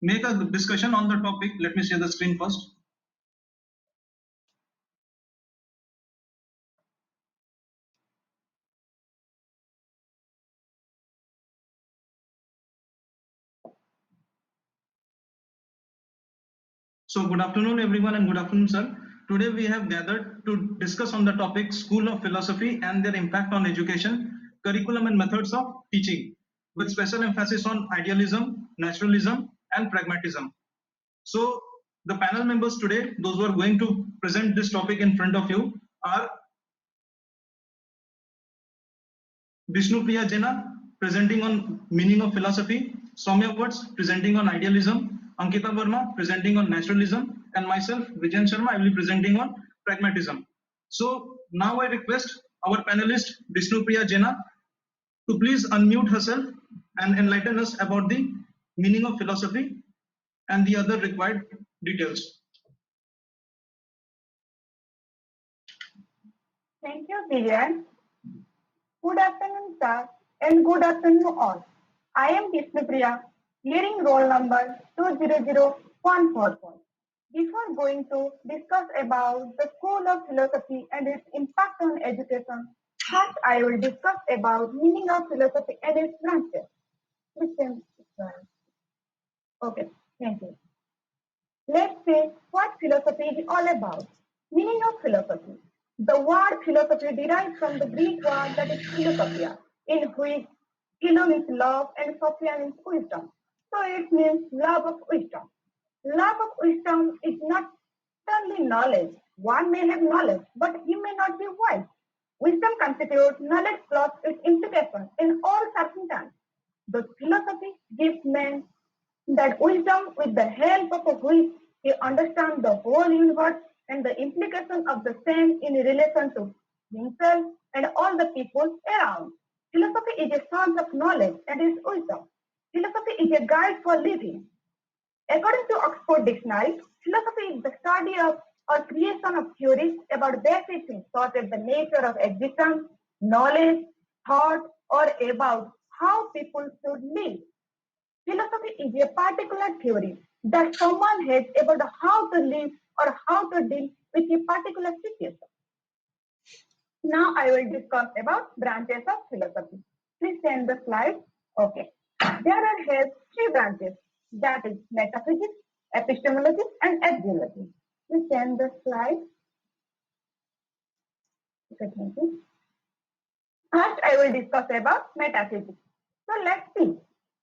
make a discussion on the topic. Let me share the screen first. So good afternoon everyone and good afternoon sir. Today we have gathered to discuss on the topic School of Philosophy and their impact on education, curriculum and methods of teaching, with special emphasis on idealism, naturalism and pragmatism. So the panel members today, those who are going to present this topic in front of you are Vishnu Priya Jena presenting on meaning of philosophy, Soumya Watts presenting on idealism, Ankita Verma presenting on naturalism, and myself, Vijayan Sharma, I will be presenting on pragmatism. So now I request our panelist Vishnu Priya Jena to please unmute herself and enlighten us about the meaning of philosophy and the other required details. Thank you, Vijayan. Good afternoon, sir, and good afternoon all. I am Vishnupriya, leading roll number 200144. Before going to discuss about the School of Philosophy and its impact on education, first I will discuss about meaning of philosophy and its branches. Okay, thank you. Let's see what philosophy is all about. Meaning of philosophy. The word philosophy derives from the Greek word that is philosophia, in which philo means love and sophia means wisdom. So it means love of wisdom. Love of wisdom is not only knowledge. One may have knowledge, but he may not be wise. Wisdom constitutes knowledge plus its implication in all circumstances. The philosophy gives man that wisdom with the help of which he understands the whole universe and the implication of the same in relation to himself and all the people around. Philosophy is a source of knowledge and is wisdom. Philosophy is a guide for living. According to Oxford Dictionary, philosophy is the study of or creation of theories about basic things such as the nature of existence, knowledge, thought, or about how people should live. Philosophy is a particular theory that someone has about how to live or how to deal with a particular situation. Now I will discuss about branches of philosophy. Please send the slide. Okay. There are here three branches, that is metaphysics, epistemology, and axiology. Please send the slide. Okay, thank you. First, I will discuss about metaphysics. So let's see.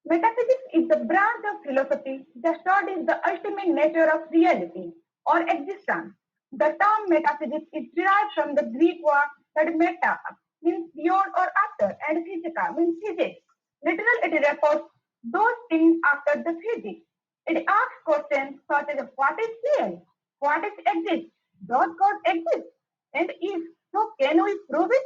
Metaphysics is the branch of philosophy that studies the ultimate nature of reality or existence. The term metaphysics is derived from the Greek word that meta means beyond or after and physica means physics. Literally, it refers those things after the physics. It asks questions such as what is real, what is exist, does God exist, and if so, can we prove it?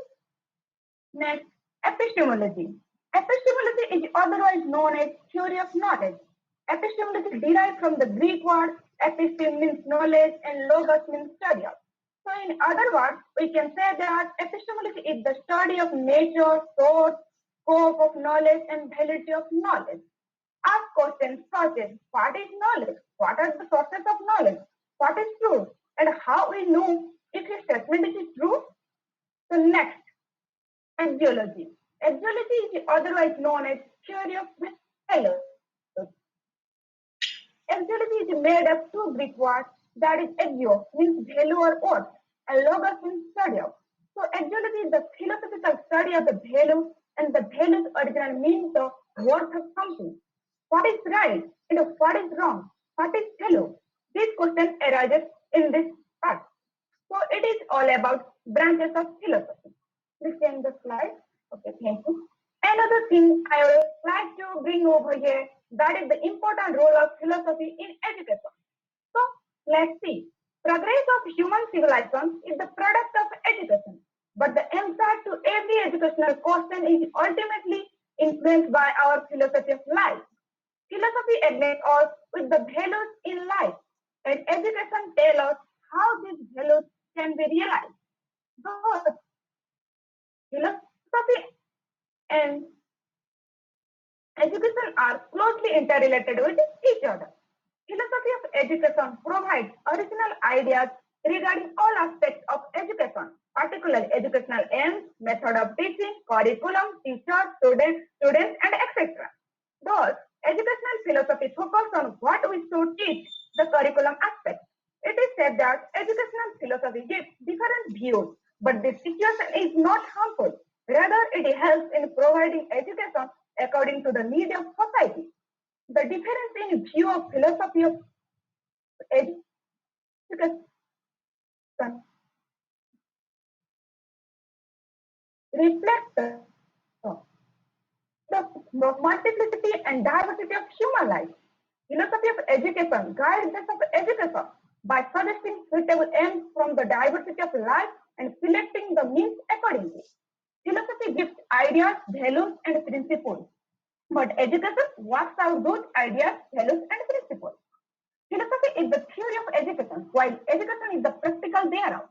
Next, epistemology. Epistemology is otherwise known as theory of knowledge. Epistemology derived from the Greek word episteme means knowledge and logos means study of. So in other words, we can say that epistemology is the study of nature, source, scope of knowledge and validity of knowledge. Ask questions such as what is knowledge? What are the sources of knowledge? What is truth? And how we know if a statement is true? So next, axiology. Axiology is otherwise known as theory of value. Axiology is made of two Greek words, that is axio means value or worth, and logos means study of. So axiology is the philosophical study of the value, and the value's original means the worth of something. What is right and what is wrong? What is value? This question arises in this part. So it is all about branches of philosophy. Please send the slide. Okay, thank you. Another thing I would like to bring over here, that is the important role of philosophy in education. So let's see. Progress of human civilization is the product of education, but the answer to every educational question is ultimately influenced by our philosophy of life. Philosophy enlightens us with the values in life, and education tells us how these values can be realized. Thus, philosophy and education are closely interrelated with each other. education provides original ideas regarding all aspects of education, particularly educational aims, method of teaching, curriculum, teachers, students, and etc. Thus, educational philosophy focuses on what we should teach, the curriculum aspect. It is said that educational philosophy gives different views, but this situation is not harmful. Rather, it helps in providing education according to the need of society. The difference in view of philosophy of education reflects the multiplicity and diversity of human life. Philosophy of education guides us of education by suggesting suitable aims from the diversity of life and selecting the means accordingly. Philosophy gives ideas, values, and principles, but education works out those ideas, values, and principles. Philosophy is the theory of education, while education is the practical thereof.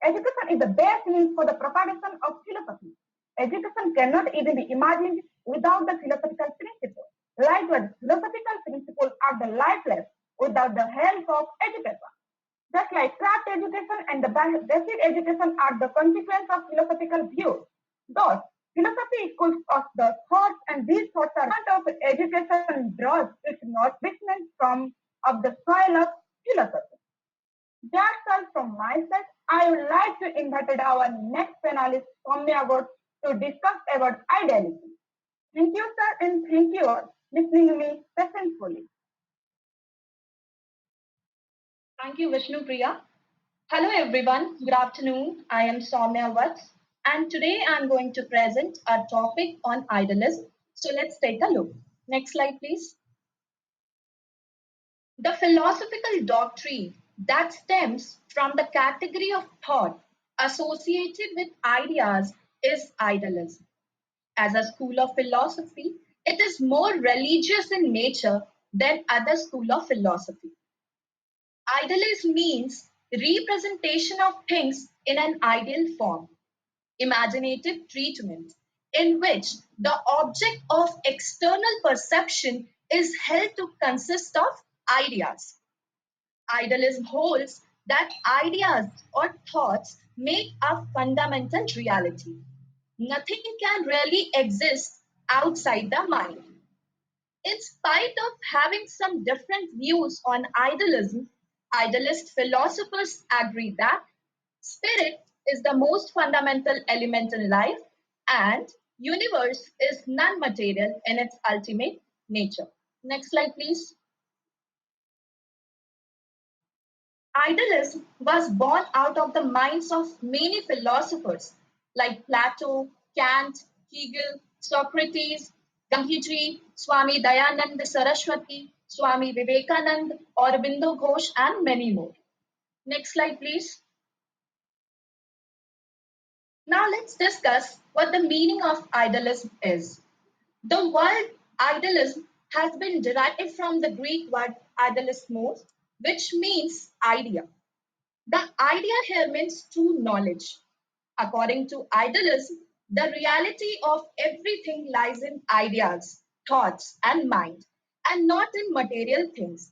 Education is the best means for the propagation of philosophy. Education cannot even be imagined without the philosophical principles. Likewise, philosophical principles are the lifeless without the help of education. Just like craft education and the basic education are the consequence of philosophical views. Thus, philosophy equals of the thoughts, and these thoughts are part of education draws its nourishment from of the soil of philosophy. That's all from my side. I would like to invite our next panelist, Soumya Ghosh, to discuss about idealism. Thank you, sir, and thank you all listening to me patiently. Thank you, Vishnu Priya. Hello, everyone. Good afternoon. I am Soumya Vats, and today I'm going to present a topic on idealism. So let's take a look. Next slide, please. The philosophical doctrine that stems from the category of thought associated with ideas is idealism. As a school of philosophy, it is more religious in nature than other school of philosophy. Idealism means representation of things in an ideal form, imaginative treatment, in which the object of external perception is held to consist of ideas. Idealism holds that ideas or thoughts make up fundamental reality. Nothing can really exist outside the mind. In spite of having some different views on idealism, idealist philosophers agree that spirit is the most fundamental element in life and universe is non-material in its ultimate nature. Next slide, please. Idealism was born out of the minds of many philosophers like Plato, Kant, Hegel, Socrates, Gandhiji, Swami Dayananda Saraswati, Swami Vivekanand, Aurobindo Ghosh, and many more. Next slide, please. Now let's discuss what the meaning of idealism is. The word idealism has been derived from the Greek word idealismos, which means idea. The idea here means true knowledge. According to idealism, the reality of everything lies in ideas, thoughts, and mind, and not in material things.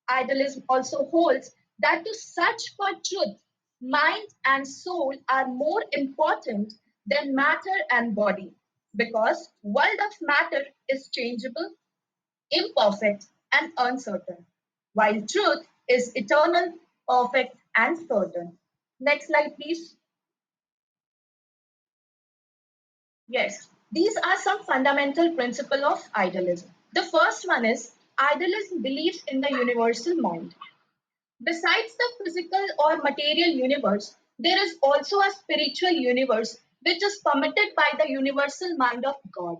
Idealism also holds that to search for truth, mind and soul are more important than matter and body, because world of matter is changeable, imperfect, and uncertain, while truth is eternal, perfect, and certain. Next slide, please. Yes, these are some fundamental principles of idealism. The first one is idealism believes in the universal mind. Besides the physical or material universe, there is also a spiritual universe which is permitted by the universal mind of God.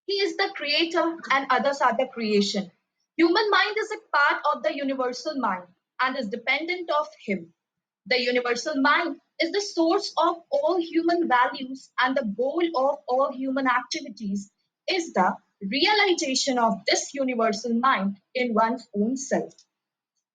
He is the creator and others are the creation. Human mind is a part of the universal mind and is dependent of him. The universal mind is the source of all human values and the goal of all human activities is the realization of this universal mind in one's own self.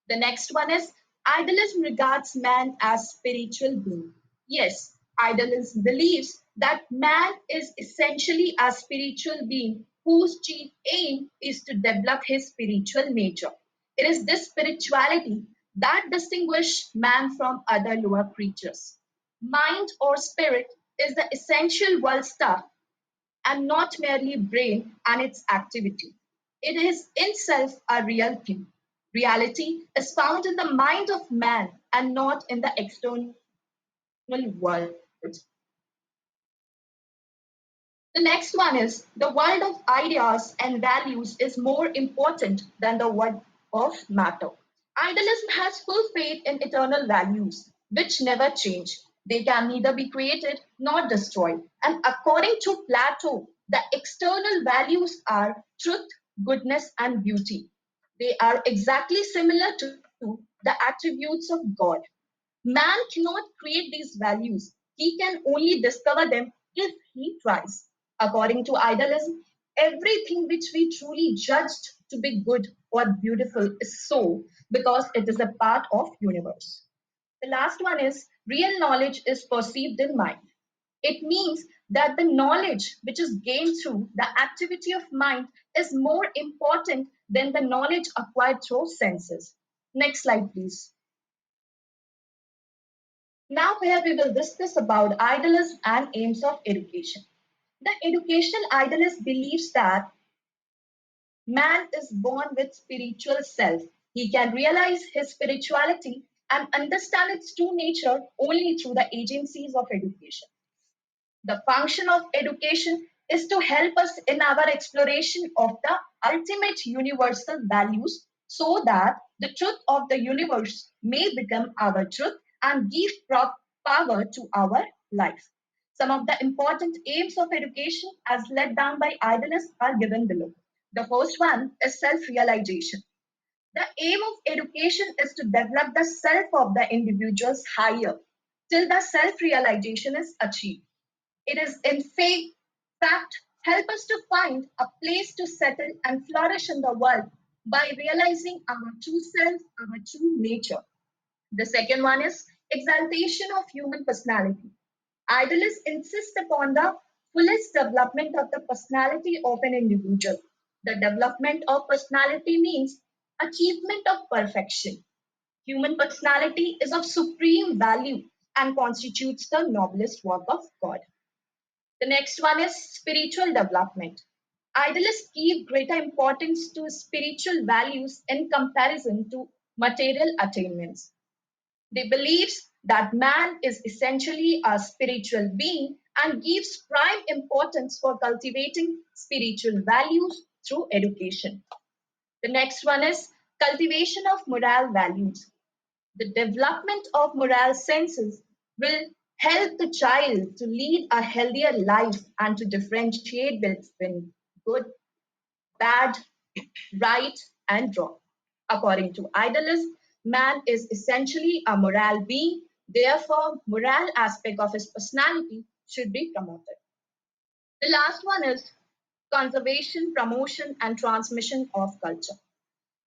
The next one is idealism regards man as spiritual being. Yes, idealism believes that man is essentially a spiritual being whose chief aim is to develop his spiritual nature. It is this spirituality that distinguishes man from other lower creatures. Mind or spirit is the essential world stuff and not merely brain and its activity. It is in self a real thing. Reality is found in the mind of man and not in the external world. The next one is the world of ideas and values is more important than the world of matter. Idealism has full faith in eternal values, which never change. They can neither be created nor destroyed. And according to Plato, the external values are truth, goodness, and beauty. They are exactly similar to the attributes of God. Man cannot create these values. He can only discover them if he tries. According to idealism, everything which we truly judged to be good or beautiful is so because it is a part of universe. The last one is real knowledge is perceived in mind. It means that the knowledge which is gained through the activity of mind is more important than the knowledge acquired through senses. Next slide, please. Now here we will discuss about idealism and aims of education. The educational idealist believes that man is born with spiritual self. He can realize his spirituality and understand its true nature only through the agencies of education. The function of education is to help us in our exploration of the ultimate universal values so that the truth of the universe may become our truth and give power to our life. Some of the important aims of education, as laid down by idealists, are given below. The first one is self realization. The aim of education is to develop the self of the individuals higher till the self realization is achieved. It is in fact help us to find a place to settle and flourish in the world by realizing our true self, our true nature. The second one is exaltation of human personality. Idealists insist upon the fullest development of the personality of an individual. The development of personality means achievement of perfection. Human personality is of supreme value and constitutes the noblest work of God. The next one is spiritual development. Idealists give greater importance to spiritual values in comparison to material attainments. They believe that man is essentially a spiritual being and gives prime importance for cultivating spiritual values through education. The next one is cultivation of moral values. The development of moral senses will help the child to lead a healthier life and to differentiate between good, bad, right, and wrong. According to idealism, man is essentially a moral being, therefore, moral aspect of his personality should be promoted. The last one is conservation, promotion, and transmission of culture.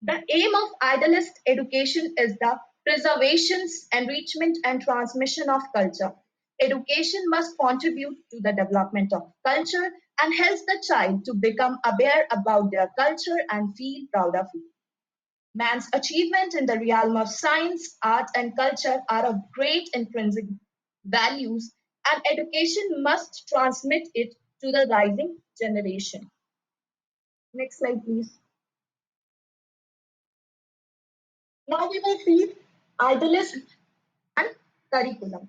The aim of idealist education is the preservation, enrichment, and transmission of culture. Education must contribute to the development of culture and helps the child to become aware about their culture and feel proud of it. Man's achievement in the realm of science, art, and culture are of great intrinsic values, and education must transmit it to the rising generation. Next slide, please. Now we will see idealism and curriculum.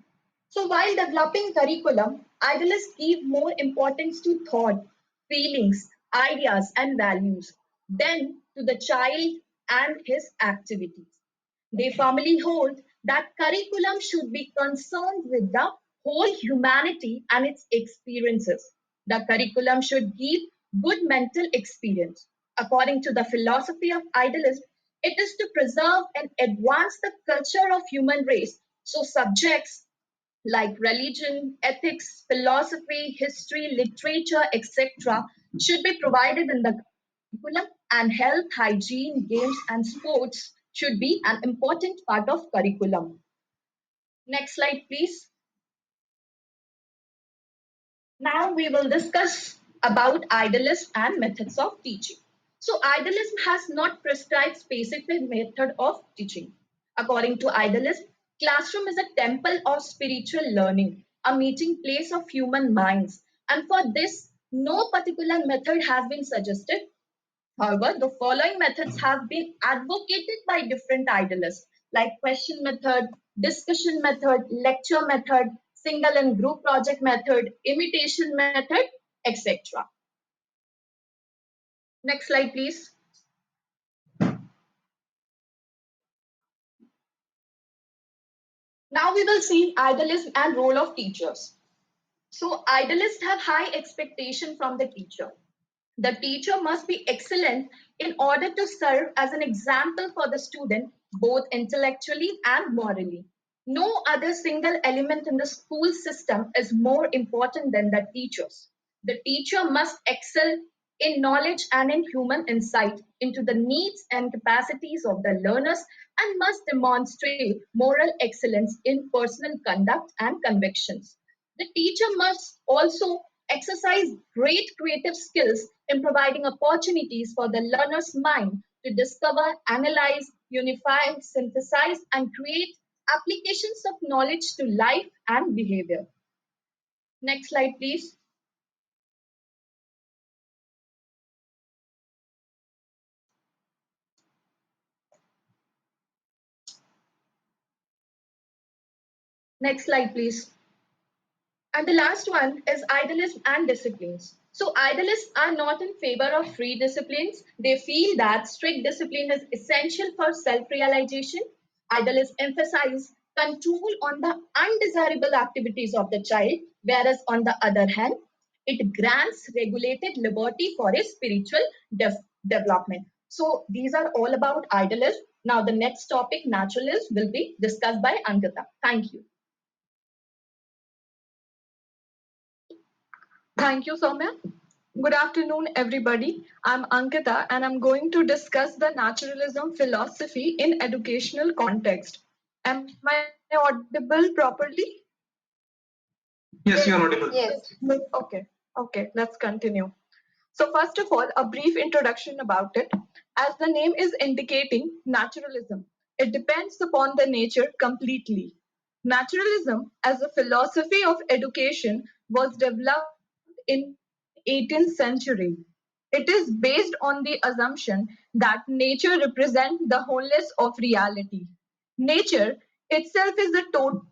So while developing curriculum, idealists give more importance to thought, feelings, ideas, and values than to the child and his activities. They firmly hold that curriculum should be concerned with the whole humanity and its experiences. The curriculum should give good mental experience. According to the philosophy of idealism, it is to preserve and advance the culture of human race. So subjects like religion, ethics, philosophy, history, literature, etc., should be provided in the curriculum, and health, hygiene, games, and sports should be an important part of curriculum. Next slide, please. Now we will discuss about idealism and methods of teaching. So idealism has not prescribed specific method of teaching. According to idealism, classroom is a temple of spiritual learning, a meeting place of human minds. And for this, no particular method has been suggested. However, the following methods have been advocated by different idealists, like question method, discussion method, lecture method, single and group project method, imitation method, etc. Next slide, please. Now we will see idealism and role of teachers. So idealists have high expectation from the teacher. The teacher must be excellent in order to serve as an example for the student, both intellectually and morally. No other single element in the school system is more important than the teachers. The teacher must excel in knowledge and in human insight into the needs and capacities of the learners and must demonstrate moral excellence in personal conduct and convictions. The teacher must also exercise great creative skills in providing opportunities for the learner's mind to discover, analyze, unify, synthesize, and create applications of knowledge to life and behavior. Next slide, please. Next slide, please. And the last one is idealism and disciplines. So, idealists are not in favor of free disciplines. They feel that strict discipline is essential for self realization. Idealists emphasize control on the undesirable activities of the child, whereas, on the other hand, it grants regulated liberty for his spiritual development. So, these are all about idealism. Now, the next topic, naturalism, will be discussed by Ankita. Thank you. Thank you, Soumya. Good afternoon, everybody. I'm Ankita and I'm going to discuss the naturalism philosophy in educational context. Am I audible properly? Yes, you are audible. Yes. Okay, okay, let's continue. So, first of all, a brief introduction about it. As the name is indicating, naturalism, it depends upon the nature completely. Naturalism, as a philosophy of education, was developed in 18th century. It is based on the assumption that nature represents the wholeness of reality. Nature itself is a total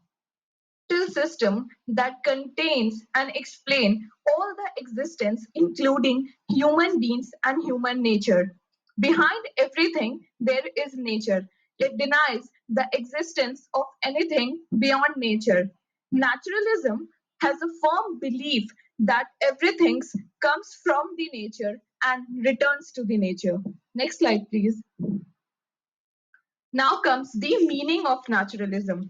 system that contains and explains all the existence, including human beings and human nature. Behind everything, there is nature. It denies the existence of anything beyond nature. Naturalism has a firm belief that everything comes from the nature and returns to the nature. Next slide, please. Now comes the meaning of naturalism.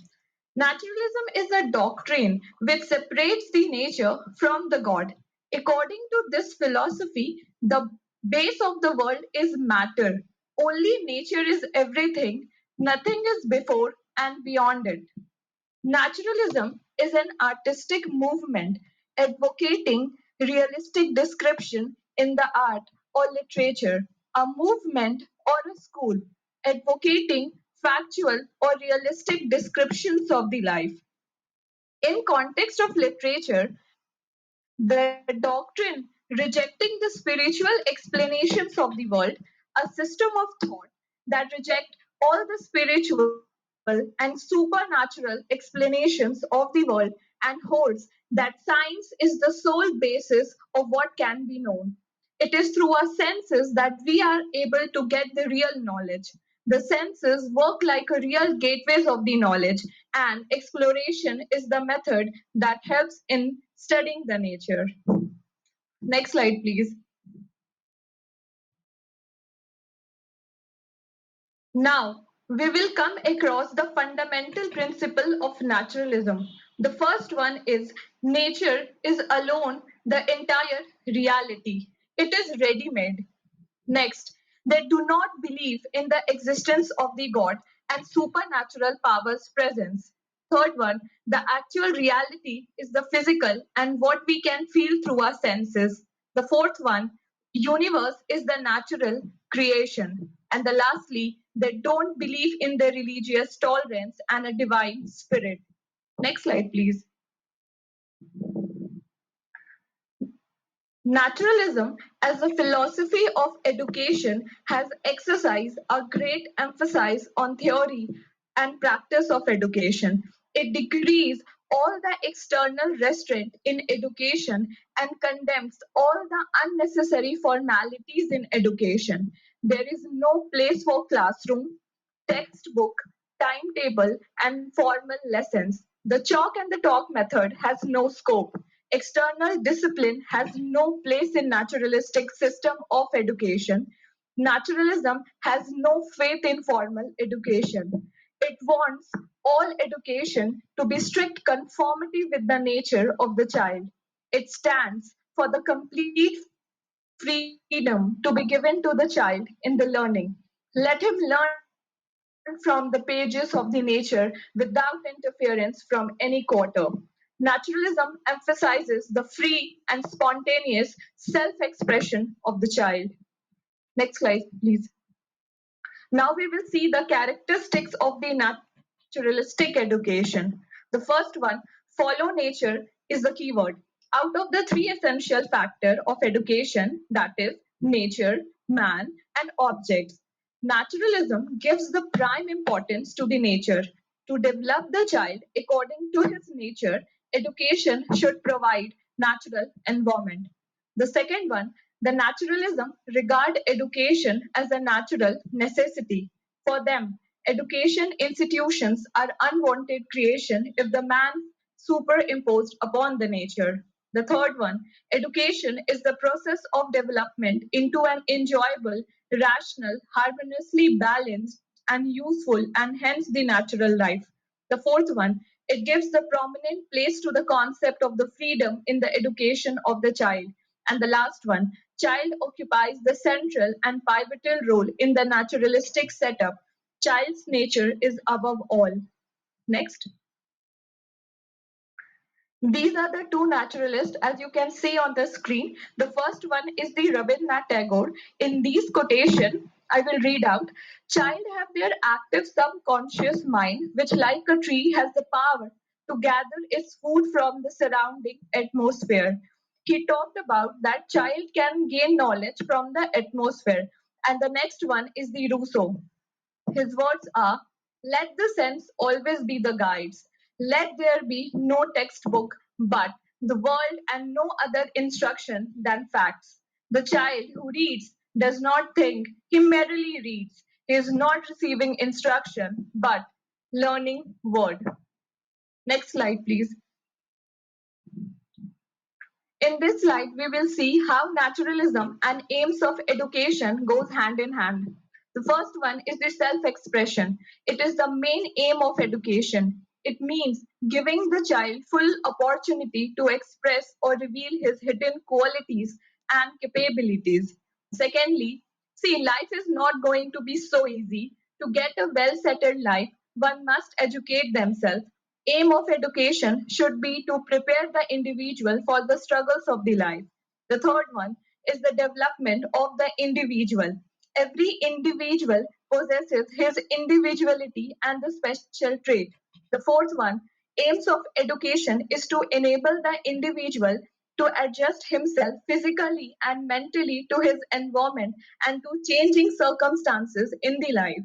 Naturalism is a doctrine which separates the nature from the God. According to this philosophy, the base of the world is matter. Only nature is everything, nothing is before and beyond it. Naturalism is an artistic movement advocating realistic description in the art or literature, a movement or a school advocating factual or realistic descriptions of the life. In context of literature, the doctrine rejecting the spiritual explanations of the world, a system of thought that reject all the spiritual and supernatural explanations of the world and holds that science is the sole basis of what can be known. It is through our senses that we are able to get the real knowledge. The senses work like a real gateways of the knowledge, and exploration is the method that helps in studying the nature. Next slide, please. Now, we will come across the fundamental principle of naturalism. The first one is nature is alone the entire reality. It is ready made. Next, they do not believe in the existence of the God and supernatural powers presence. Third one, the actual reality is the physical and what we can feel through our senses. The fourth one, universe is the natural creation. And the lastly, they don't believe in the religious tolerance and a divine spirit. Next slide, please. Naturalism as a philosophy of education has exercised a great emphasis on theory and practice of education. It decrees all the external restraint in education and condemns all the unnecessary formalities in education. There is no place for classroom, textbook, timetable, and formal lessons. The chalk and the talk method has no scope. External discipline has no place in naturalistic system of education. Naturalism has no faith in formal education. It wants all education to be strict conformity with the nature of the child. It stands for the complete freedom to be given to the child in the learning. Let him learn from the pages of the nature without interference from any quarter. Naturalism emphasizes the free and spontaneous self expression of the child. Next slide, please. Now we will see the characteristics of the naturalistic education. The first one, follow nature, is the keyword. Out of the three essential factors of education, that is, nature, man, and objects, naturalism gives the prime importance to the nature. To develop the child according to his nature, education should provide natural environment. The second one, the naturalism regard education as a natural necessity. For them, education institutions are unwanted creation if the man superimposed upon the nature. The third one, education is the process of development into an enjoyable, rational, harmoniously balanced, and useful, and hence the natural life. The fourth one, it gives the prominent place to the concept of the freedom in the education of the child. And the last one, child occupies the central and pivotal role in the naturalistic setup. Child's nature is above all. Next. These are the two naturalists, as you can see on the screen. The first one is the Rabindranath Tagore. In these quotation, I will read out. Child have their active subconscious mind, which like a tree has the power to gather its food from the surrounding atmosphere. He talked about that child can gain knowledge from the atmosphere. And the next one is the Rousseau. His words are, let the sense always be the guides. Let there be no textbook, but the world and no other instruction than facts. The child who reads does not think, he merely reads. He is not receiving instruction, but learning word. Next slide, please. In this slide, we will see how naturalism and aims of education goes hand in hand. The first one is the self-expression. It is the main aim of education. It means giving the child full opportunity to express or reveal his hidden qualities and capabilities. Secondly, see, life is not going to be so easy. To get a well-settled life, one must educate themselves. Aim of education should be to prepare the individual for the struggles of the life. The third one is the development of the individual. Every individual possesses his individuality and the special trait. The fourth one, aims of education is to enable the individual to adjust himself physically and mentally to his environment and to changing circumstances in the life.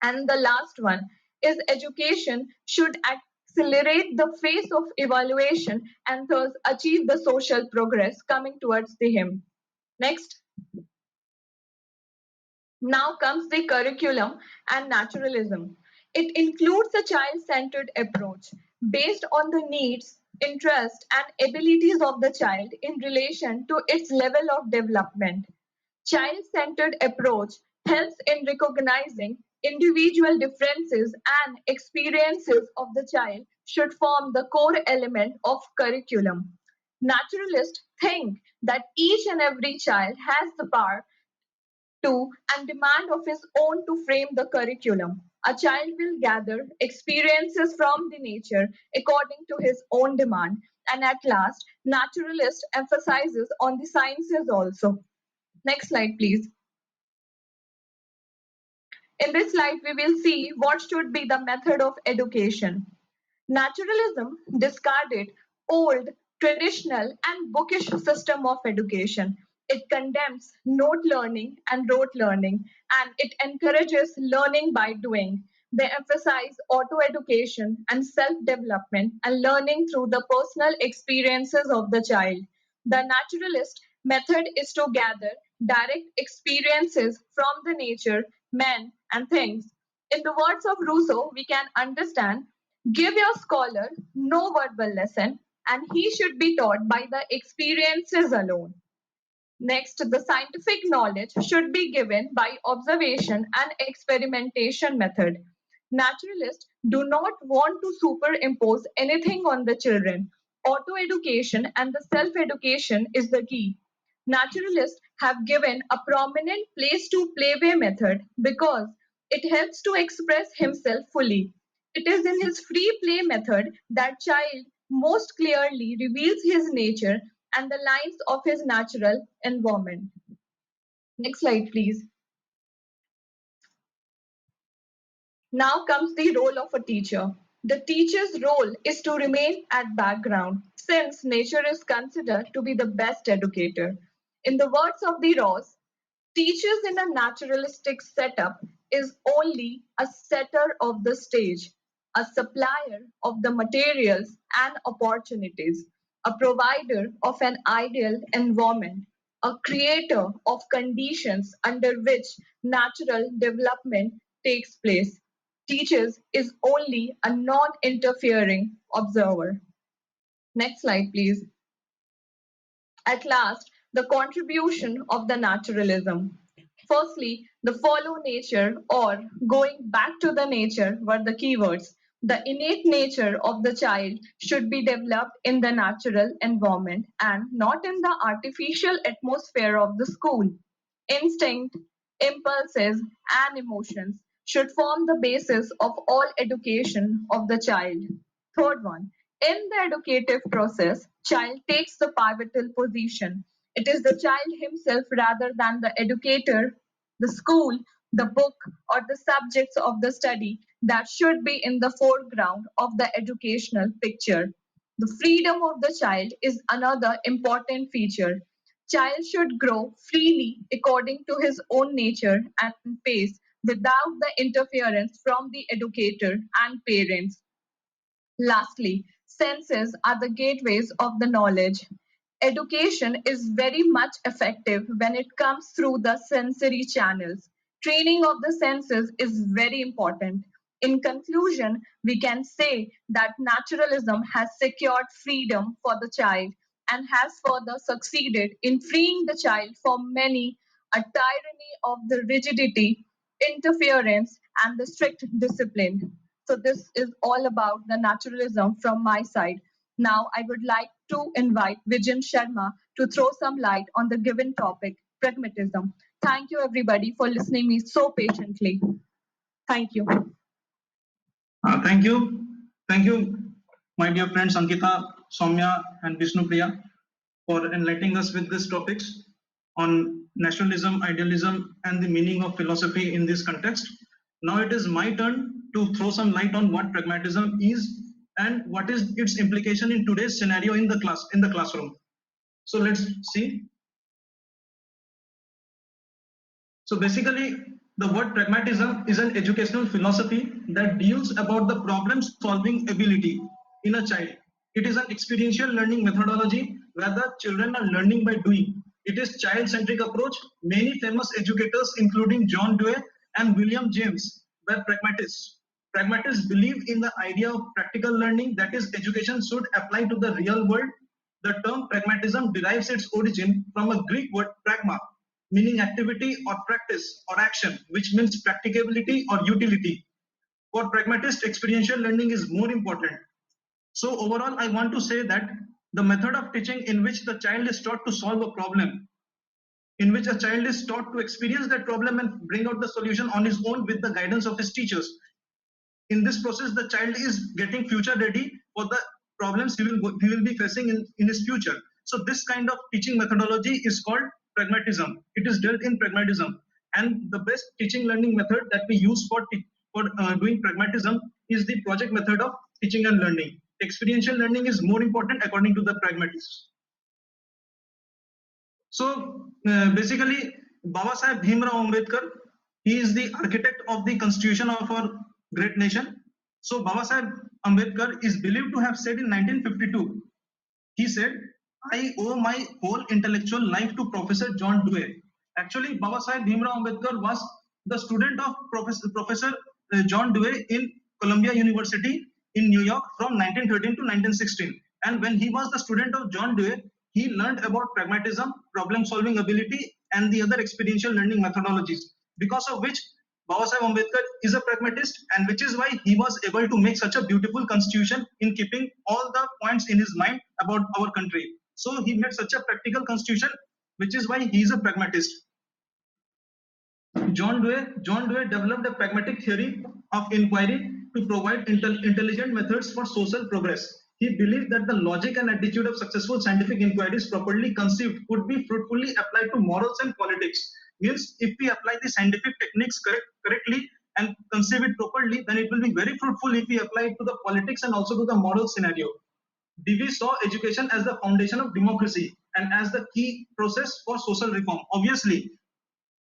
And the last one is education should accelerate the phase of evaluation and thus achieve the social progress coming towards the him. Next. Now comes the curriculum and naturalism. It includes a child centered approach based on the needs, interests, and abilities of the child in relation to its level of development. Child centered approach helps in recognizing individual differences and experiences of the child should form the core element of curriculum. Naturalists think that each and every child has the power to and demand of his own to frame the curriculum. A child will gather experiences from the nature according to his own demand. And at last, naturalist emphasizes on the sciences also. Next slide, please. In this slide, we will see what should be the method of education. Naturalism discarded old, traditional, and bookish system of education. It condemns note learning and rote learning, and it encourages learning by doing. They emphasize auto education and self development and learning through the personal experiences of the child. The naturalist method is to gather direct experiences from the nature, men, and things. In the words of Rousseau, we can understand: give your scholar no verbal lesson, and he should be taught by the experiences alone. Next, the scientific knowledge should be given by observation and experimentation method. Naturalists do not want to superimpose anything on the children. Auto education and the self education is the key. Naturalists have given a prominent place to playway method because it helps to express himself fully. It is in his free play method that child most clearly reveals his nature and the lines of his natural environment. Next slide, please. Now comes the role of a teacher. The teacher's role is to remain at background since nature is considered to be the best educator. In the words of the Ross, teachers in a naturalistic setup is only a setter of the stage, a supplier of the materials and opportunities, a provider of an ideal environment, a creator of conditions under which natural development takes place. Teachers is only a non-interfering observer. Next slide, please. At last, the contribution of the naturalism. Firstly, the follow nature or going back to the nature were the keywords. The innate nature of the child should be developed in the natural environment and not in the artificial atmosphere of the school. Instinct, impulses, and emotions should form the basis of all education of the child. Third one, in the educative process, child takes the pivotal position. It is the child himself rather than the educator, the school, the book, or the subjects of the study that should be in the foreground of the educational picture. The freedom of the child is another important feature. Child should grow freely according to his own nature and pace without the interference from the educator and parents. Lastly, senses are the gateways of the knowledge. Education is very much effective when it comes through the sensory channels. Training of the senses is very important. In conclusion, we can say that naturalism has secured freedom for the child and has further succeeded in freeing the child from many a tyranny of the rigidity, interference, and the strict discipline. So this is all about the naturalism from my side. Now I would like to invite Vijen Sharma to throw some light on the given topic, pragmatism. Thank you everybody for listening me so patiently. Thank you. Thank you. Thank you, my dear friends Ankita, Soumya, and Vishnu Priya, for enlightening us with these topics on nationalism, idealism, and the meaning of philosophy in this context. Now it is my turn to throw some light on what pragmatism is and what is its implication in today's scenario in the classroom. So let's see. So basically, the word pragmatism is an educational philosophy that deals about the problem-solving ability in a child. It is an experiential learning methodology where the children are learning by doing. It is child-centric approach. Many famous educators, including John Dewey and William James, were pragmatists. Pragmatists believe in the idea of practical learning, that is, education should apply to the real world. The term pragmatism derives its origin from a Greek word pragma, meaning activity or practice or action, which means practicability or utility. For pragmatists, experiential learning is more important. So overall, I want to say that the method of teaching in which the child is taught to solve a problem, in which a child is taught to experience that problem and bring out the solution on his own with the guidance of his teachers. In this process, the child is getting future ready for the problems he will be facing in his future. So this kind of teaching methodology is called pragmatism. It is dealt in pragmatism, and the best teaching learning method that we use for doing pragmatism is the project method of teaching and learning. Experiential learning is more important according to the pragmatists. So basically, Baba Saheb Bhimrao Ambedkar, he is the architect of the constitution of our great nation. So Baba Saheb Ambedkar is believed to have said in 1952, he said, "I owe my whole intellectual life to Professor John Dewey." Actually, Baba Saheb Bhimrao Ambedkar was the student of Professor John Dewey in Columbia University in New York from 1913 to 1916. And when he was the student of John Dewey, he learned about pragmatism, problem solving ability, and the other experiential learning methodologies, because of which Baba Saheb Ambedkar is a pragmatist, and which is why he was able to make such a beautiful constitution in keeping all the points in his mind about our country. So he made such a practical constitution, which is why he is a pragmatist. John Dewey developed a pragmatic theory of inquiry to provide intelligent methods for social progress. He believed that the logic and attitude of successful scientific inquiries properly conceived could be fruitfully applied to morals and politics. Means if we apply the scientific techniques correctly and conceive it properly, then it will be very fruitful if we apply it to the politics and also to the moral scenario. Dewey saw education as the foundation of democracy and as the key process for social reform. Obviously,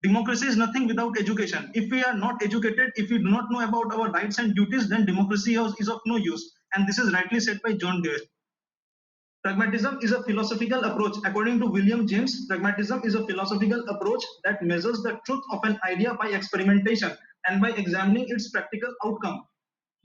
democracy is nothing without education. If we are not educated, if we do not know about our rights and duties, then democracy is of no use. And this is rightly said by John Dewey. Pragmatism is a philosophical approach. According to William James, pragmatism is a philosophical approach that measures the truth of an idea by experimentation and by examining its practical outcome.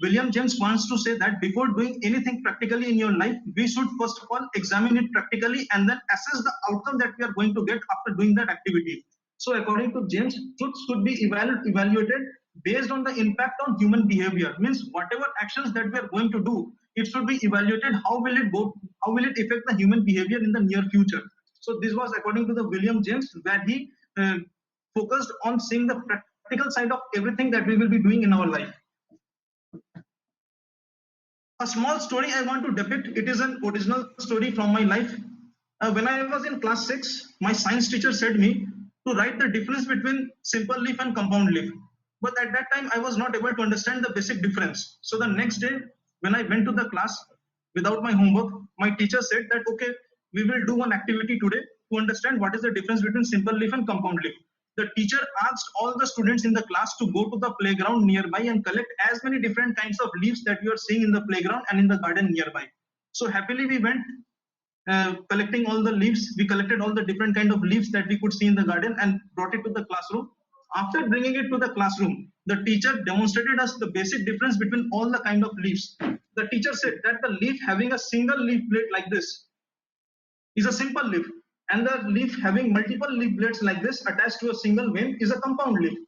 William James wants to say that before doing anything practically in your life, we should first of all examine it practically and then assess the outcome that we are going to get after doing that activity. So according to James, truth should be evaluated based on the impact on human behavior. Means whatever actions that we are going to do, it should be evaluated how will it affect the human behavior in the near future. So this was according to the William James, where he focused on seeing the practical side of everything that we will be doing in our life. A small story I want to depict. It is an original story from my life. When I was in class 6, my science teacher said me to write the difference between simple leaf and compound leaf. But at that time, I was not able to understand the basic difference. So the next day, when I went to the class without my homework, my teacher said that, okay, we will do one activity today to understand what is the difference between simple leaf and compound leaf. The teacher asked all the students in the class to go to the playground nearby and collect as many different kinds of leaves that you are seeing in the playground and in the garden nearby. So happily we went collecting all the leaves. We collected all the different kind of leaves that we could see in the garden and brought it to the classroom. After bringing it to the classroom, the teacher demonstrated us the basic difference between all the kind of leaves. The teacher said that the leaf having a single leaf blade like this is a simple leaf, and the leaf having multiple leaf blades like this attached to a single vein is a compound leaf.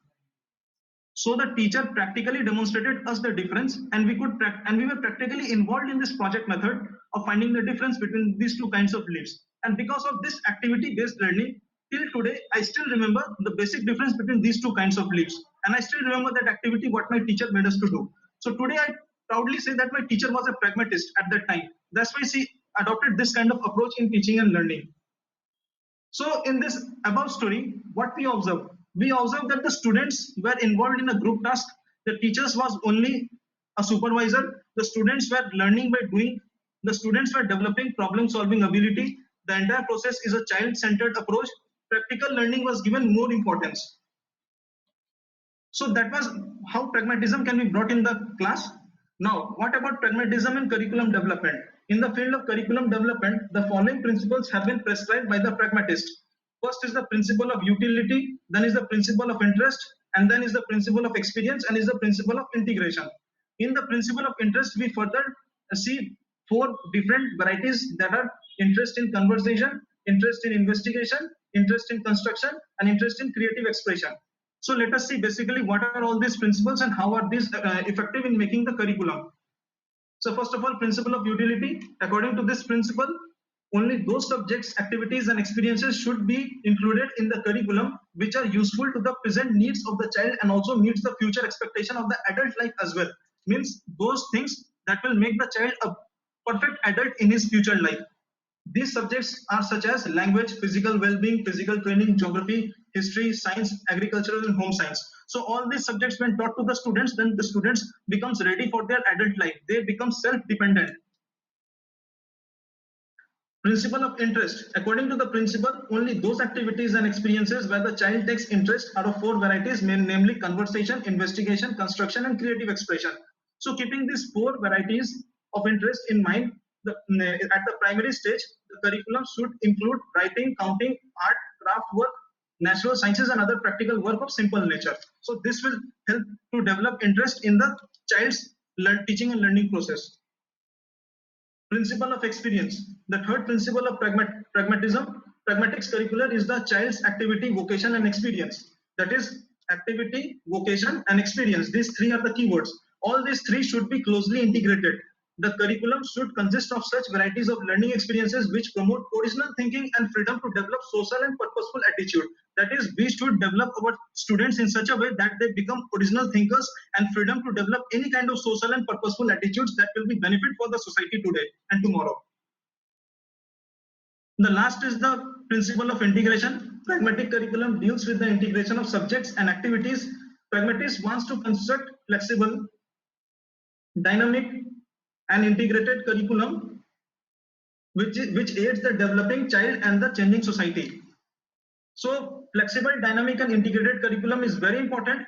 So the teacher practically demonstrated us the difference, and we were practically involved in this project method of finding the difference between these two kinds of leaves. And because of this activity-based learning, till today, I still remember the basic difference between these two kinds of leaves. And I still remember that activity, what my teacher made us to do. So today, I proudly say that my teacher was a pragmatist at that time. That's why she adopted this kind of approach in teaching and learning. So in this above story, what we observe? We observe that the students were involved in a group task. The teachers was only a supervisor. The students were learning by doing. The students were developing problem-solving ability. The entire process is a child-centered approach. Practical learning was given more importance. So that was how pragmatism can be brought in the class. Now, what about pragmatism and curriculum development? In the field of curriculum development, the following principles have been prescribed by the pragmatist. First is the principle of utility, then is the principle of interest, and then is the principle of experience, and is the principle of integration. In the principle of interest, we further see 4 different varieties that are interest in conversation, interest in investigation, interest in construction, and interest in creative expression. So let us see basically what are all these principles and how are these effective in making the curriculum. So first of all, principle of utility. According to this principle, only those subjects, activities, and experiences should be included in the curriculum which are useful to the present needs of the child and also meets the future expectation of the adult life as well. Means those things that will make the child a perfect adult in his future life. These subjects are such as language, physical well-being, physical training, geography, history, science, agricultural and home science. So all these subjects when taught to the students, then the students becomes ready for their adult life. They become self-dependent. Principle of interest. According to the principle, only those activities and experiences where the child takes interest out of 4 varieties, namely conversation, investigation, construction, and creative expression. So keeping these 4 varieties of interest in mind, at the primary stage, the curriculum should include writing, counting, art, craft work, natural sciences, and other practical work of simple nature. So this will help to develop interest in the child's teaching and learning process. Principle of experience. The third principle of pragmatism, pragmatics curricular is the child's activity, vocation, and experience. That is activity, vocation, and experience. These 3 are the keywords. All these 3 should be closely integrated. The curriculum should consist of such varieties of learning experiences which promote original thinking and freedom to develop social and purposeful attitude. That is, we should develop our students in such a way that they become original thinkers and freedom to develop any kind of social and purposeful attitudes that will be benefit for the society today and tomorrow. The last is the principle of integration. Pragmatic curriculum deals with the integration of subjects and activities. Pragmatist wants to construct flexible, dynamic, and integrated curriculum which aids the developing child and the changing society. So flexible, dynamic, and integrated curriculum is very important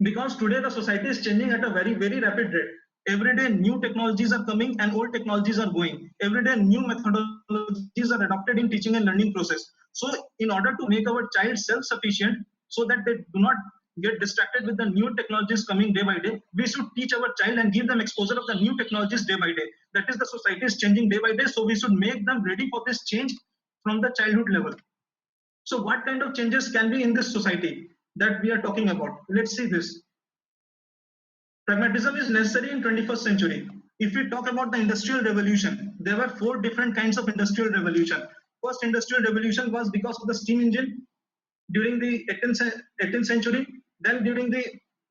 because today the society is changing at a very, very rapid rate. Every day new technologies are coming and old technologies are going. Every day new methodologies are adopted in teaching and learning process. So in order to make our child self-sufficient so that they do not get distracted with the new technologies coming day by day, we should teach our child and give them exposure of the new technologies day by day. That is, the society is changing day by day, so we should make them ready for this change from the childhood level. So what kind of changes can be in this society that we are talking about? Let's see this. Pragmatism is necessary in 21st century. If we talk about the industrial revolution, there were 4 different kinds of industrial revolution. First industrial revolution was because of the steam engine during the 18th century. Then during the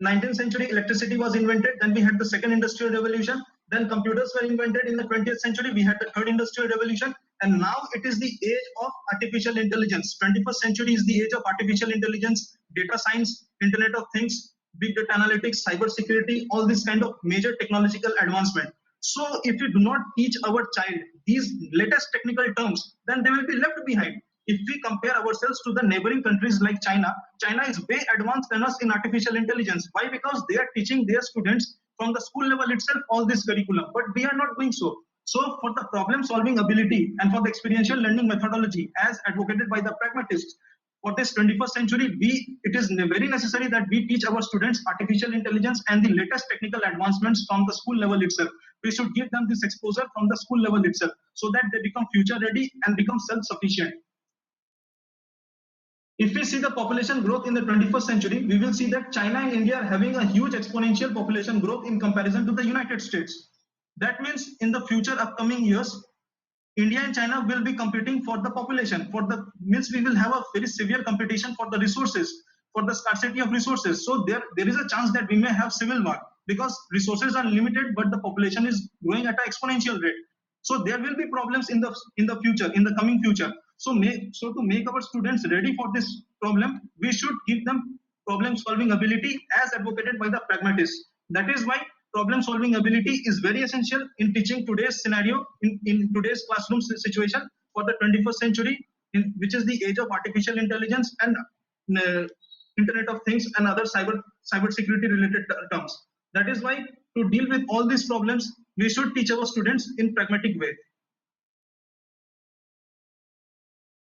19th century, electricity was invented. Then we had the second industrial revolution. Then computers were invented in the 20th century. We had the third industrial revolution. And now it is the age of artificial intelligence. 21st century is the age of artificial intelligence, data science, Internet of Things, big data analytics, cyber security, all this kind of major technological advancement. So if we do not teach our child these latest technical terms, then they will be left behind. If we compare ourselves to the neighboring countries like China, China is way advanced than us in artificial intelligence. Why? Because they are teaching their students from the school level itself all this curriculum, but we are not doing so. So for the problem solving ability and for the experiential learning methodology as advocated by the pragmatists, for this 21st century, it is very necessary that we teach our students artificial intelligence and the latest technical advancements from the school level itself. We should give them this exposure from the school level itself so that they become future ready and become self-sufficient. If we see the population growth in the 21st century, we will see that China and India are having a huge exponential population growth in comparison to the United States. That means in the future upcoming years, India and China will be competing for the population. Means we will have a very severe competition for the resources, for the scarcity of resources. So there is a chance that we may have civil war because resources are limited, but the population is growing at an exponential rate. So there will be problems in the future, in the coming future. So to make our students ready for this problem, we should give them problem solving ability as advocated by the pragmatists. That is why problem solving ability is very essential in teaching today's scenario, in today's classroom situation for the 21st century, which is the age of artificial intelligence and Internet of Things and other cyber security related terms. That is why to deal with all these problems, we should teach our students in pragmatic way.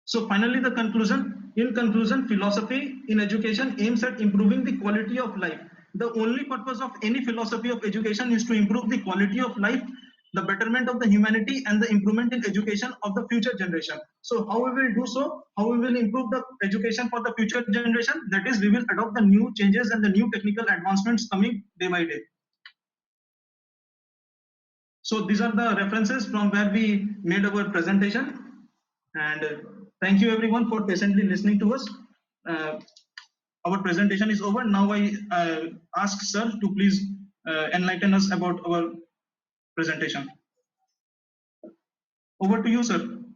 So finally, the conclusion. In conclusion, philosophy in education aims at improving the quality of life. The only purpose of any philosophy of education is to improve the quality of life, the betterment of the humanity, and the improvement in education of the future generation. So how we will do so? How we will improve the education for the future generation? That is, we will adopt the new changes and the new technical advancements coming day by day. So these are the references from where we made our presentation. And thank you everyone for patiently listening to us. Our presentation is over. Now I ask sir to please enlighten us about our presentation. Over to you, sir.